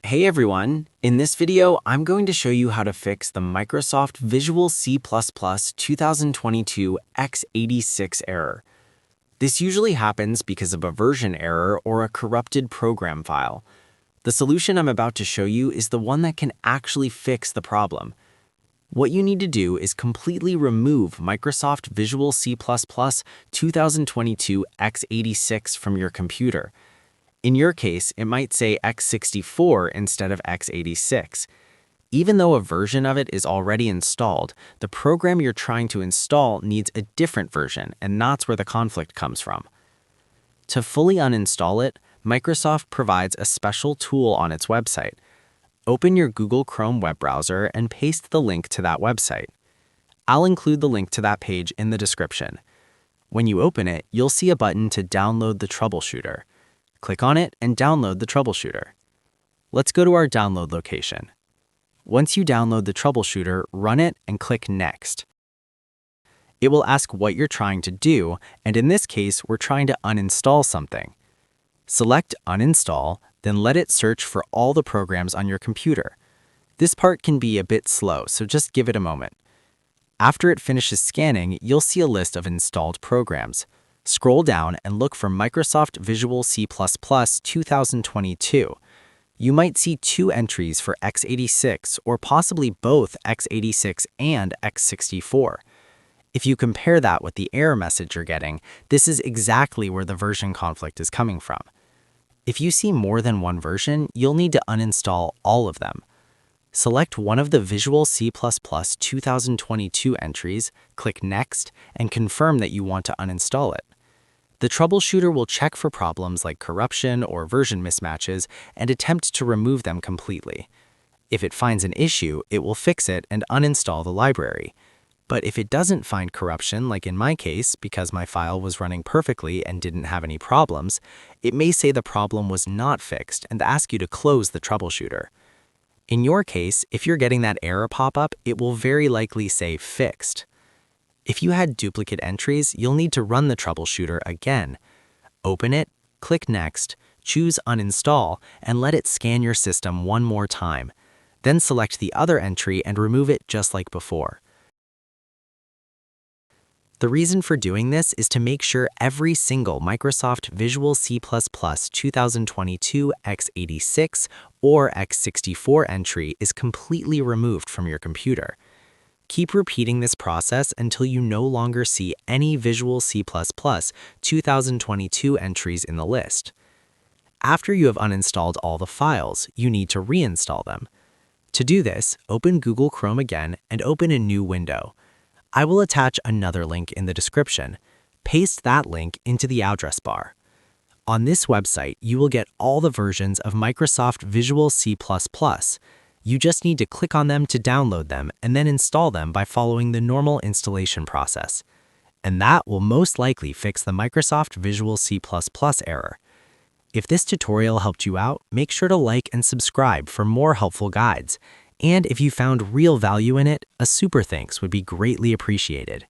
Hey everyone! In this video, I'm going to show you how to fix the Microsoft Visual C++ 2022 x86 error. This usually happens because of a version error or a corrupted program file. The solution I'm about to show you is the one that can actually fix the problem. What you need to do is completely remove Microsoft Visual C++ 2022 x86 from your computer. In your case, it might say x64 instead of x86. Even though a version of it is already installed, the program you're trying to install needs a different version, and that's where the conflict comes from. To fully uninstall it, Microsoft provides a special tool on its website. Open your Google Chrome web browser and paste the link to that website. I'll include the link to that page in the description. When you open it, you'll see a button to download the Troubleshooter. Click on it and download the Troubleshooter. Let's go to our download location. Once you download the Troubleshooter, run it and click Next. It will ask what you're trying to do, and in this case, we're trying to uninstall something. Select Uninstall, then let it search for all the programs on your computer. This part can be a bit slow, so just give it a moment. After it finishes scanning, you'll see a list of installed programs. Scroll down and look for Microsoft Visual C++ 2022. You might see two entries for x86 or possibly both x86 and x64. If you compare that with the error message you're getting, this is exactly where the version conflict is coming from. If you see more than one version, you'll need to uninstall all of them. Select one of the Visual C++ 2022 entries, click Next, and confirm that you want to uninstall it. The troubleshooter will check for problems like corruption or version mismatches and attempt to remove them completely. If it finds an issue, it will fix it and uninstall the library. But if it doesn't find corruption, like in my case, because my file was running perfectly and didn't have any problems, it may say the problem was not fixed and ask you to close the troubleshooter. In your case, if you're getting that error pop-up, it will very likely say fixed. If you had duplicate entries, you'll need to run the troubleshooter again. Open it, click Next, choose Uninstall, and let it scan your system one more time. Then select the other entry and remove it just like before. The reason for doing this is to make sure every single Microsoft Visual C++ 2022 x86 or x64 entry is completely removed from your computer. Keep repeating this process until you no longer see any Visual C++ 2022 entries in the list. After you have uninstalled all the files, you need to reinstall them. To do this, open Google Chrome again and open a new window. I will attach another link in the description. Paste that link into the address bar. On this website, you will get all the versions of Microsoft Visual C++. You just need to click on them to download them and then install them by following the normal installation process. And that will most likely fix the Microsoft Visual C++ error. If this tutorial helped you out, make sure to like and subscribe for more helpful guides. And if you found real value in it, a super thanks would be greatly appreciated.